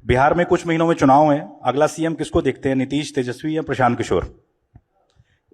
बिहार में कुछ महीनों में चुनाव है, अगला सीएम किसको देखते हैं, नीतीश, तेजस्वी या प्रशांत किशोर?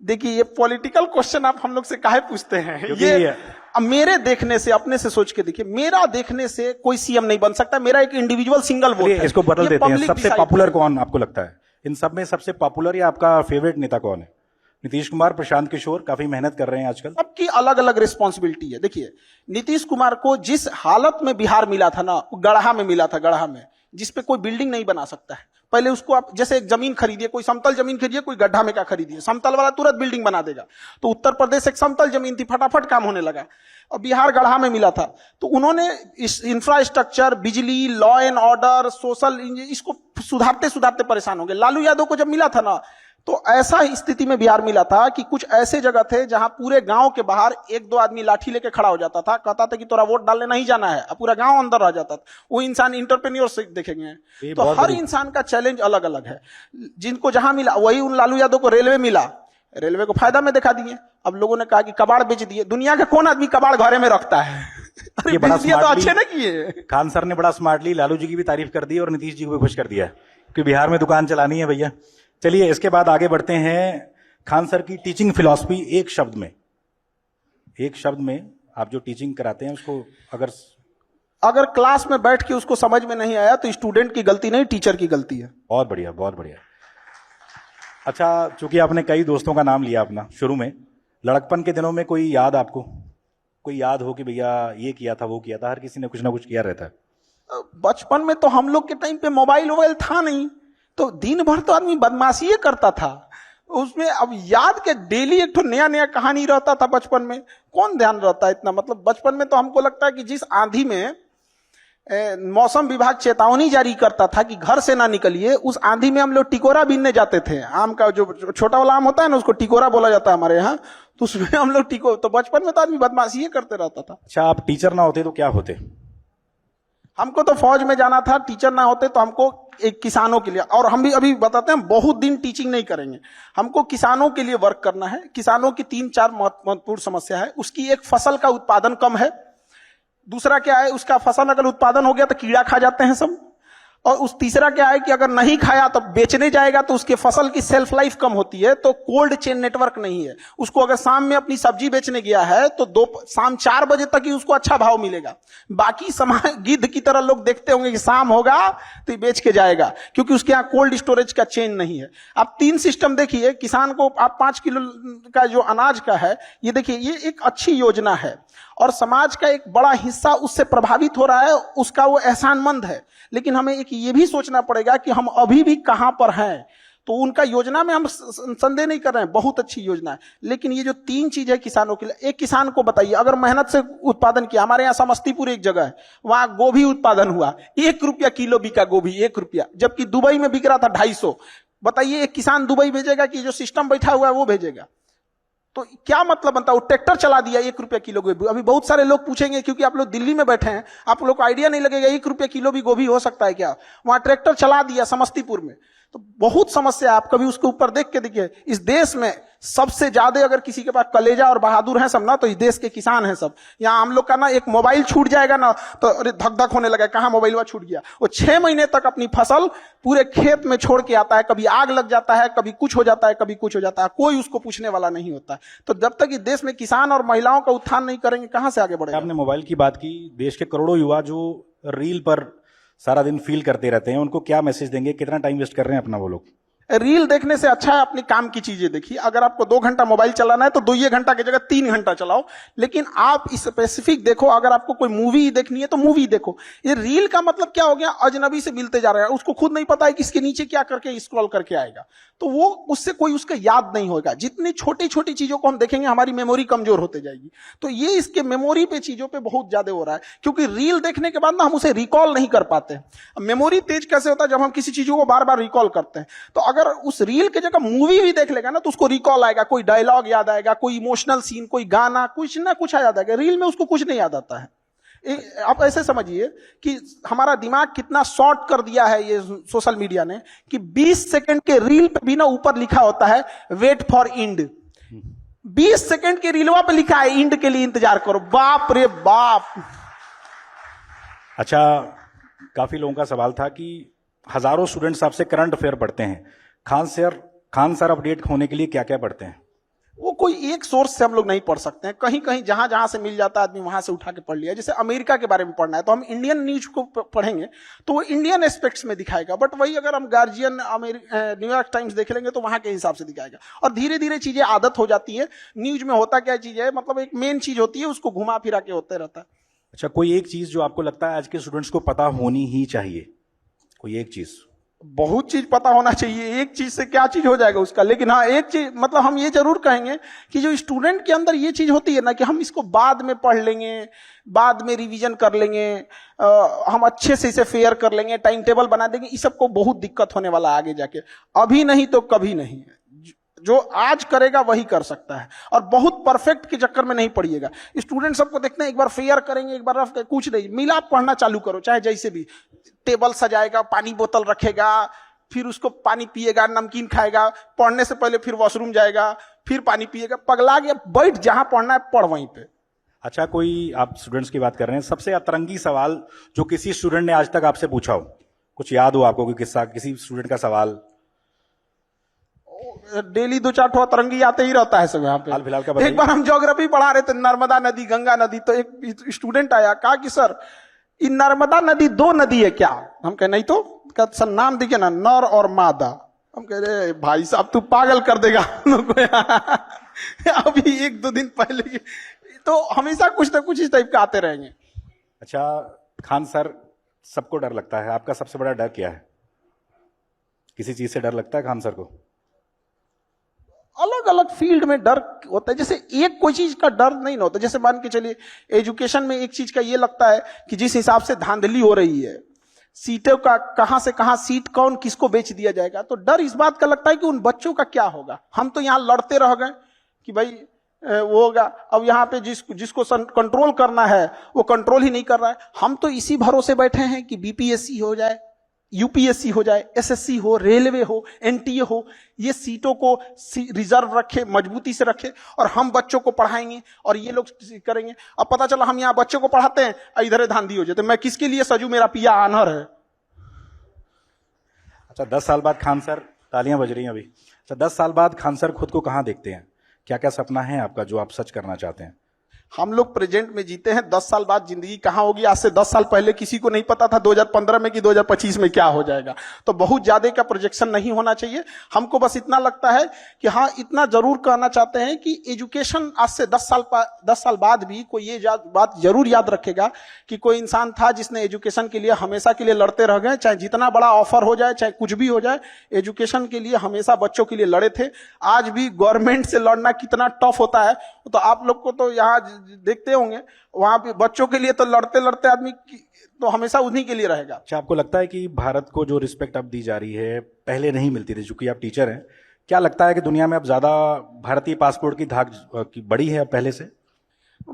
देखिए, ये पॉलिटिकल क्वेश्चन आप हम लोग से काहे पूछते हैं? ये अब मेरे देखने से, अपने से सोच के देखिए, मेरा देखने से कोई सीएम नहीं बन सकता। मेरा एक इंडिविजुअल सिंगल वोट है। इसको बदल देते हैं, सबसे पॉपुलर कौन आपको लगता है इन सब में? सबसे पॉपुलर या आपका फेवरेट नेता कौन है? नीतीश कुमार, प्रशांत किशोर? काफी मेहनत कर रहे हैं आजकल। सबकी अलग अलग रिस्पॉन्सिबिलिटी है। देखिए, नीतीश कुमार को जिस हालत में बिहार मिला था ना, गढ़ा में मिला था, गढ़ा में, जिसपे कोई बिल्डिंग नहीं बना सकता है। पहले उसको आप जैसे एक जमीन खरीदिए, कोई समतल जमीन खरीदिए, कोई गड्ढा में का खरीदिए, समतल वाला तुरंत बिल्डिंग बना देगा। तो उत्तर प्रदेश एक समतल जमीन थी, फटाफट काम होने लगा। और बिहार गढ़ा में मिला था, तो उन्होंने इस इंफ्रास्ट्रक्चर, बिजली, लॉ एंड ऑर्डर, सोशल, इसको सुधारते सुधारते परेशान हो गए। लालू यादव को जब मिला था ना, तो ऐसा स्थिति में बिहार मिला था कि कुछ ऐसे जगह थे जहां पूरे गांव के बाहर एक दो आदमी लाठी लेके खड़ा हो जाता था, कहता था कि तोरा वोट डालने नहीं जाना है, अब पूरा गांव अंदर रह जाता था। वो इंसान इंटरप्रेन्योरशिप देखेंगे। तो हर इंसान का चैलेंज अलग अलग है। जिनको जहां मिला, वही उन लालू यादव को रेलवे मिला, रेलवे को फायदा में दिखा दिए। अब लोगों ने कहा कि कबाड़ बेच दिए। दुनिया का कौन आदमी कबाड़ घरे में रखता है? ये बड़ा तो अच्छे ना किए। खान सर ने बड़ा स्मार्टली लालू जी की भी तारीफ कर दी और नीतीश जी को भी खुश कर दिया कि बिहार में दुकान चलानी है भैया। चलिए, इसके बाद आगे बढ़ते हैं। खान सर की टीचिंग फिलॉसफी, एक शब्द में आप जो टीचिंग कराते हैं उसको अगर क्लास में बैठ के उसको समझ में नहीं आया तो स्टूडेंट की गलती नहीं, टीचर की गलती है। बहुत बढ़िया, बहुत बढ़िया। अच्छा, चूंकि आपने कई दोस्तों का नाम लिया अपना शुरू में, लड़कपन के दिनों में कोई याद आपको, कोई याद हो कि भैया ये किया था, वो किया था? हर किसी ने कुछ ना कुछ किया रहता है। बचपन में तो हम लोग के टाइम पे मोबाइल था नहीं, तो दिन भर तो आदमी बदमाशी करता था उसमें। अब याद के डेली एक तो नया नया कहानी रहता था बचपन में, कौन ध्यान रहता है इतना? मतलब बचपन में तो हमको लगता है कि जिस आंधी में मौसम विभाग चेतावनी जारी करता था कि घर से ना निकलिए, उस आंधी में हम लोग टिकोरा बीनने जाते थे। आम का जो छोटा वाला आम होता है ना, उसको टिकोरा बोला जाता है हमारे यहाँ, तो उसमें हम लोग तो बचपन में तो आदमी बदमाशी करते रहता था। अच्छा, आप टीचर ना होते तो क्या होते? हमको तो फौज में जाना था। टीचर ना होते तो हमको एक किसानों के लिए, और हम भी अभी बताते हैं, बहुत दिन टीचिंग नहीं करेंगे, हमको किसानों के लिए वर्क करना है। किसानों की 3-4 महत्वपूर्ण समस्या है। उसकी एक, फसल का उत्पादन कम है। दूसरा क्या है, उसका फसल अगर उत्पादन हो गया तो कीड़ा खा जाते हैं सब। और उस तीसरा क्या है कि अगर नहीं खाया तो बेचने जाएगा तो उसके फसल की सेल्फ लाइफ कम होती है, तो कोल्ड चेन नेटवर्क नहीं है। उसको अगर शाम में अपनी सब्जी बेचने गया है तो शाम 4 बजे तक ही उसको अच्छा भाव मिलेगा। बाकी समय गिद्ध की तरह लोग देखते होंगे कि शाम होगा तो ये बेच के जाएगा, क्योंकि उसके यहाँ कोल्ड स्टोरेज का चेन नहीं है। आप 3 सिस्टम देखिए। किसान को आप 5 किलो का जो अनाज का है, ये देखिए, ये एक अच्छी योजना है और समाज का एक बड़ा हिस्सा उससे प्रभावित हो रहा है, उसका वो एहसानमंद है। लेकिन हमें एक ये भी सोचना पड़ेगा कि हम अभी भी कहां पर हैं। तो उनका योजना में हम संदेह नहीं कर रहे हैं, बहुत अच्छी योजना है। लेकिन ये जो 3 चीज है किसानों के लिए, एक किसान को बताइए, अगर मेहनत से उत्पादन किया, हमारे यहाँ समस्तीपुर एक जगह है, वहां गोभी उत्पादन हुआ, 1 रुपया किलो बिका गोभी, 1 रुपया, जबकि दुबई में बिक रहा था 250। बताइए, एक किसान दुबई भेजेगा कि जो सिस्टम बैठा हुआ है वो भेजेगा? तो क्या मतलब बनता है? वो ट्रैक्टर चला दिया, 1 रुपया किलो गोभी। अभी बहुत सारे लोग पूछेंगे, क्योंकि आप लोग दिल्ली में बैठे हैं, आप लोग को आइडिया नहीं लगेगा 1 रुपया किलो भी गोभी हो सकता है क्या? वहां ट्रैक्टर चला दिया समस्तीपुर में। तो बहुत समस्या है। आप कभी उसके ऊपर देख के देखिए, इस देश में सबसे ज्यादा अगर किसी के पास कलेजा और बहादुर है सब ना, तो इस देश के किसान हैं सब। यहाँ हम लोग का ना, एक मोबाइल छूट जाएगा ना तो अरे धक धक होने लगा, कहाँ मोबाइल छूट गया। वो 6 महीने तक अपनी फसल पूरे खेत में छोड़ के आता है, कभी आग लग जाता है, कभी कुछ हो जाता है, कभी कुछ हो जाता है, कोई उसको पूछने वाला नहीं होता है। तो जब तक इस देश में किसान और महिलाओं का उत्थान नहीं करेंगे, कहां से आगे बढ़ेगा? आपने मोबाइल की बात की। देश के करोड़ों युवा जो रील पर सारा दिन फील करते रहते हैं, उनको क्या मैसेज देंगे? कितना टाइम वेस्ट कर रहे हैं अपना वो लोग? रील देखने से अच्छा है अपनी काम की चीजें देखिए। अगर आपको 2 घंटा मोबाइल चलाना है तो 2 घंटा की जगह 3 घंटा चलाओ, लेकिन आप स्पेसिफिक देखो। अगर आपको कोई मूवी देखनी है तो मूवी देखो। ये रील का मतलब क्या हो गया? अजनबी से मिलते जा रहा है, उसको खुद नहीं पता है कि इसके नीचे क्या करके स्क्रॉल करके आएगा, तो वो उससे कोई उसका याद नहीं होगा। जितनी छोटी छोटी चीजों को हम देखेंगे, हमारी मेमोरी कमजोर होते जाएगी। तो ये इसके मेमोरी पे चीजों पे बहुत ज्यादा हो रहा है, क्योंकि रील देखने के बाद ना हम उसे रिकॉल नहीं कर पाते। मेमोरी तेज कैसे होता है? जब हम किसी चीजों को बार बार रिकॉल करते हैं। तो अगर उस रील की जगह मूवी भी देख लेगा ना, तो उसको रिकॉल आएगा, कोई डायलॉग याद आएगा, कोई इमोशनल सीन, कोई गाना, कुछ ना कुछ याद आएगा। रील में उसको कुछ नहीं याद आता है। आप ऐसे समझिए कि हमारा दिमाग कितना शॉर्ट कर दिया है ये सोशल मीडिया ने, कि 20 सेकंड के रील पे भी ना ऊपर लिखा होता है वेट फॉर इंड। 20 सेकंड के रीलवा पे लिखा है इंड के लिए इंतजार करो। बाप रे बाप। अच्छा, काफी लोगों का सवाल था कि हजारों स्टूडेंट्स आपसे करंट अफेयर पढ़ते हैं, खान सर अपडेट होने के लिए क्या क्या पढ़ते हैं? वो कोई एक सोर्स से हम लोग नहीं पढ़ सकते हैं, कहीं कहीं जहां जहां से मिल जाता है आदमी वहां से उठा के पढ़ लिया। जैसे अमेरिका के बारे में पढ़ना है तो हम इंडियन न्यूज को पढ़ेंगे तो वो इंडियन एस्पेक्ट्स में दिखाएगा, बट वही अगर हम गार्जियन न्यूयॉर्क टाइम्स देख लेंगे तो वहां के हिसाब से दिखाएगा। और धीरे धीरे चीजें आदत हो जाती है। न्यूज में होता क्या चीज है, मतलब एक मेन चीज होती है, उसको घुमा फिरा के होते रहता है। अच्छा, कोई एक चीज जो आपको लगता है आज के स्टूडेंट्स को पता होनी ही चाहिए, कोई एक चीज? बहुत चीज पता होना चाहिए, एक चीज से क्या चीज हो जाएगा उसका, लेकिन हाँ एक चीज मतलब हम ये जरूर कहेंगे कि जो स्टूडेंट के अंदर ये चीज होती है ना कि हम इसको बाद में पढ़ लेंगे, बाद में रिवीजन कर लेंगे, हम अच्छे से इसे फेयर कर लेंगे, टाइम टेबल बना देंगे, इस सबको बहुत दिक्कत होने वाला है आगे जाके। अभी नहीं तो कभी नहीं, जो आज करेगा वही कर सकता है। और बहुत परफेक्ट के चक्कर में नहीं पड़िएगा। स्टूडेंट सबको देखते हैं, एक बार फेयर करेंगे, एक बार रफ कुछ नहीं मिला, पढ़ना चालू करो, चाहे जैसे भी। टेबल सजाएगा, पानी बोतल रखेगा, फिर उसको पानी पिएगा, नमकीन खाएगा, पढ़ने से पहले फिर वॉशरूम जाएगा, फिर पानी पिएगा, पगला गया, बैठ जहां पढ़ना है पढ़ वहीं पे। अच्छा, कोई आप स्टूडेंट्स की बात कर रहे हैं, सबसे अतरंगी सवाल जो किसी स्टूडेंट ने आज तक आपसे पूछा हो, कुछ याद हो आपको, कोई किस्सा, किसी स्टूडेंट का सवाल? डेली 2-4 अतरंगी आते ही रहता है सब यहाँ पे। हाल फिलहाल का बताइए। एक बार हम ज्योग्राफी पढ़ा रहे थे, नर्मदा नदी, गंगा नदी, तो एक स्टूडेंट आया, कहा कि सर ये नर्मदा नदी 2 नदी है क्या? हम कहे नहीं तो। कहते सर नाम दिखे ना, नर और मादा। हम कह रहे भाई साहब तू पागल कर देगा हम लोग को। अभी 1-2 दिन पहले की, तो हमेशा कुछ ना कुछ इस टाइप का आते रहेंगे। अच्छा, खान सर सबको डर लगता है, आपका सबसे बड़ा डर क्या है? किसी चीज से डर लगता है खान सर को? अलग अलग फील्ड में डर होता है, जैसे एक कोई चीज का डर नहीं होता। जैसे मान के चलिए एजुकेशन में एक चीज का ये लगता है कि जिस हिसाब से धांधली हो रही है, सीटों का कहां से कहां सीट कौन किसको बेच दिया जाएगा, तो डर इस बात का लगता है कि उन बच्चों का क्या होगा। हम तो यहां लड़ते रह गए कि भाई वो होगा, अब यहाँ पे जिसको कंट्रोल करना है वो कंट्रोल ही नहीं कर रहा है। हम तो इसी भरोसे बैठे हैं कि बीपीएससी हो जाए, यूपीएससी हो जाए, एसएससी हो, रेलवे हो, एनटीए हो, ये सीटों को रिजर्व रखे, मजबूती से रखे, और हम बच्चों को पढ़ाएंगे और ये लोग करेंगे। अब पता चला हम यहाँ बच्चों को पढ़ाते हैं, इधर धांधी हो जाते, मैं किसके लिए सजू, मेरा पिया आनहर है। अच्छा, 10 साल बाद खान सर, तालियां बज रही हैं अभी। अच्छा, 10 साल बाद खान सर खुद को कहां देखते हैं? क्या क्या सपना है आपका जो आप सच करना चाहते हैं? हम लोग प्रेजेंट में जीते हैं, 10 साल बाद जिंदगी कहां होगी आज से 10 साल पहले किसी को नहीं पता था 2015 में कि 2025 में क्या हो जाएगा। तो बहुत ज्यादा का प्रोजेक्शन नहीं होना चाहिए। हमको बस इतना लगता है कि हाँ, इतना जरूर कहना चाहते हैं कि एजुकेशन आज से 10 साल बाद भी कोई ये बात जरूर याद रखेगा कि कोई इंसान था जिसने एजुकेशन के लिए हमेशा के लिए लड़ते रह गए, चाहे जितना बड़ा ऑफर हो जाए, चाहे कुछ भी हो जाए, एजुकेशन के लिए हमेशा बच्चों के लिए लड़े थे। आज भी गवर्नमेंट से लड़ना कितना टफ होता है, तो आप लोग को तो यहाँ देखते होंगे, वहां पे बच्चों के लिए तो लड़ते लड़ते आदमी तो हमेशा उन्हीं के लिए रहेगा। अच्छा, आपको लगता है कि भारत को जो रिस्पेक्ट अब दी जा रही है पहले नहीं मिलती थी, चूंकि आप टीचर हैं, क्या लगता है कि दुनिया में अब ज्यादा भारतीय पासपोर्ट की धाक की बड़ी है अब पहले से?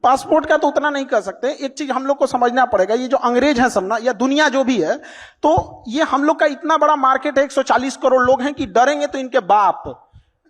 पासपोर्ट का तो उतना नहीं कर सकते। एक चीज हम लोग को समझना पड़ेगा, ये जो अंग्रेज है सब ना, या दुनिया जो भी है, तो ये हम लोग का इतना बड़ा मार्केट है, 140 करोड़ लोग हैं, कि डरेंगे तो इनके बाप,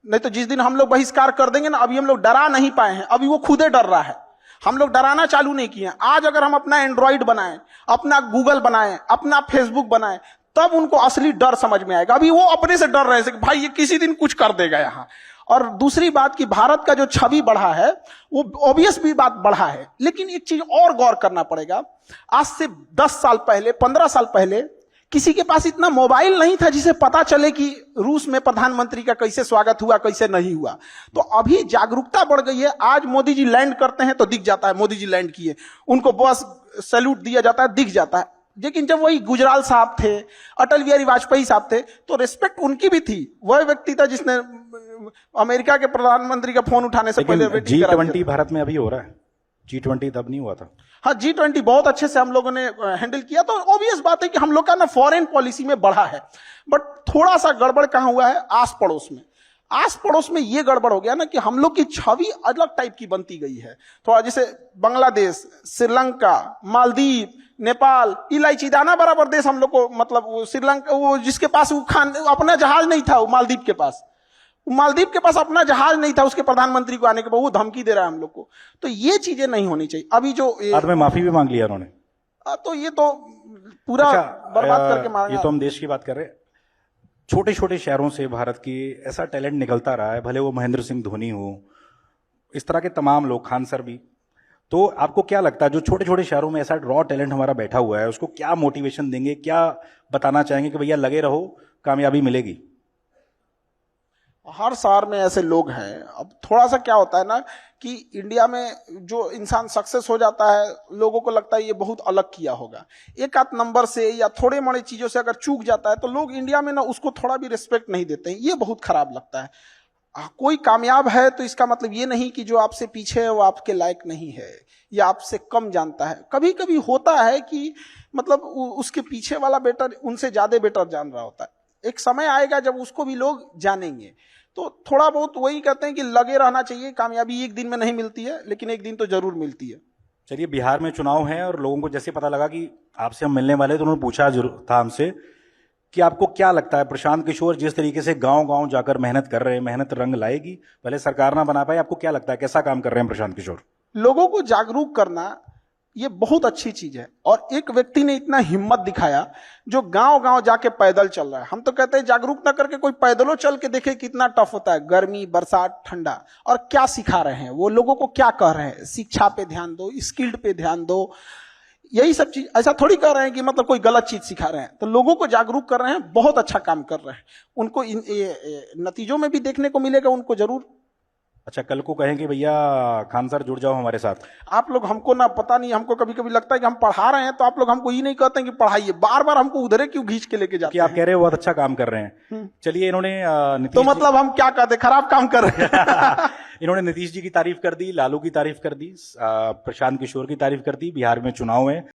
नहीं तो जिस दिन हम लोग बहिष्कार कर देंगे ना, अभी हम लोग डरा नहीं पाए हैं, अभी वो खुदे डर रहा है। हम लोग डराना चालू नहीं किए। आज अगर हम अपना एंड्रॉइड बनाएं, अपना गूगल बनाएं, अपना फेसबुक बनाएं, तब उनको असली डर समझ में आएगा। अभी वो अपने से डर रहे थे कि भाई ये किसी दिन कुछ कर देगा यहाँ। और दूसरी बात कि भारत का जो छवि बढ़ा है वो ऑब्वियस भी बात बढ़ा है, लेकिन एक चीज और गौर करना पड़ेगा। आज से 10 साल पहले, 15 साल पहले किसी के पास इतना मोबाइल नहीं था जिसे पता चले कि रूस में प्रधानमंत्री का कैसे स्वागत हुआ, कैसे नहीं हुआ। तो अभी जागरूकता बढ़ गई है। आज मोदी जी लैंड करते हैं तो दिख जाता है मोदी जी लैंड किए, उनको बस सैल्यूट दिया जाता है, दिख जाता है। लेकिन जब वही गुजराल साहब थे, अटल बिहारी वाजपेयी साहब थे, तो रिस्पेक्ट उनकी भी थी। वह व्यक्ति था जिसने अमेरिका के प्रधानमंत्री का फोन उठाने से पहले G20 भारत में अभी हो रहा है, G20 तब नहीं हुआ था। हाँ, G20 बहुत अच्छे से हम लोगों ने हैंडल किया। तो ऑब्वियस बात है कि हम लोग का ना फॉरेन पॉलिसी में बढ़ा है, बट थोड़ा सा गड़बड़ कहां हुआ है, आस पड़ोस में। आस पड़ोस में ये गड़बड़ हो गया ना कि हम लोग की छवि अलग टाइप की बनती गई है। थोड़ा जैसे बांग्लादेश, श्रीलंका, मालदीव, नेपाल, इलायची दाना बराबर देश हम लोग को, मतलब वो श्रीलंका, वो जिसके पास वो अपना जहाज नहीं था, वो मालदीव के पास अपना जहाज नहीं था, उसके प्रधानमंत्री को आने के बाद वो धमकी दे रहा है हम लोग को। तो ये चीजें नहीं होनी चाहिए। अभी जो बाद में माफी भी मांग लिया उन्होंने। तो ये तो पूरा अच्छा, बर्बाद करके मारेंगे। ये तो हम देश की बात कर रहे हैं। छोटे छोटे शहरों से भारत की ऐसा टैलेंट निकलता रहा है, भले वो महेंद्र सिंह धोनी हो, इस तरह के तमाम लोग, खान सर भी। तो आपको क्या लगता है जो छोटे छोटे शहरों में ऐसा रॉ टैलेंट हमारा बैठा हुआ है, उसको क्या मोटिवेशन देंगे, क्या बताना चाहेंगे कि भैया लगे रहो, कामयाबी मिलेगी? हर शहर में ऐसे लोग हैं। अब थोड़ा सा क्या होता है ना कि इंडिया में जो इंसान सक्सेस हो जाता है, लोगों को लगता है ये बहुत अलग किया होगा। एक आध नंबर से या थोड़े मोड़े चीजों से अगर चूक जाता है तो लोग इंडिया में ना उसको थोड़ा भी रिस्पेक्ट नहीं देते हैं। ये बहुत खराब लगता है। कोई कामयाब है तो इसका मतलब ये नहीं कि जो आपसे पीछे है वो आपके लायक नहीं है या आपसे कम जानता है। कभी कभी होता है कि मतलब उसके पीछे वाला बेटर उनसे ज्यादा बेटर जान रहा होता है। एक समय आएगा जब उसको भी लोग जानेंगे। तो थोड़ा बहुत वही कहते हैं कि लगे रहना चाहिए। कामयाबी एक दिन में नहीं मिलती है, लेकिन एक दिन तो जरूर मिलती है। चलिए, बिहार में चुनाव है और लोगों को जैसे पता लगा कि आपसे हम मिलने वाले, तो उन्होंने पूछा जरूर था हमसे कि आपको क्या लगता है प्रशांत किशोर जिस तरीके से गांव गांव जाकर मेहनत कर रहे हैं, मेहनत रंग लाएगी, भले सरकार ना बना पाए, आपको क्या लगता है कैसा काम कर रहे हैं प्रशांत किशोर? लोगों को जागरूक करना ये बहुत अच्छी चीज है। और एक व्यक्ति ने इतना हिम्मत दिखाया जो गांव गांव जाके पैदल चल रहा है। हम तो कहते हैं जागरूक ना करके कोई पैदलों चल के देखे कितना टफ होता है, गर्मी बरसात ठंडा। और क्या सिखा रहे हैं वो, लोगों को क्या कह रहे हैं, शिक्षा पे ध्यान दो, स्किल्ड पे ध्यान दो, यही सब चीज। ऐसा थोड़ी कर रहे हैं कि मतलब कोई गलत चीज सिखा रहे हैं। तो लोगों को जागरूक कर रहे हैं, बहुत अच्छा काम कर रहे हैं। उनको नतीजों में भी देखने को मिलेगा, उनको जरूर। अच्छा, कल को कहें कि भैया खान सर जुड़ जाओ हमारे साथ, आप लोग हमको ना, पता नहीं, हमको कभी कभी लगता है कि हम पढ़ा रहे हैं तो आप लोग हमको ये नहीं कहते हैं कि पढ़ाइए, बार बार हमको उधरे क्यों खींच के लेके जाते कि आप हैं। कह रहे हो बहुत अच्छा काम कर रहे हैं। चलिए, इन्होंने नीतीश तो जी- मतलब हम क्या कहते, खराब काम कर रहे हैं। इन्होंने नीतीश जी की तारीफ कर दी, लालू की तारीफ कर दी, प्रशांत किशोर की तारीफ कर दी। बिहार में चुनाव है,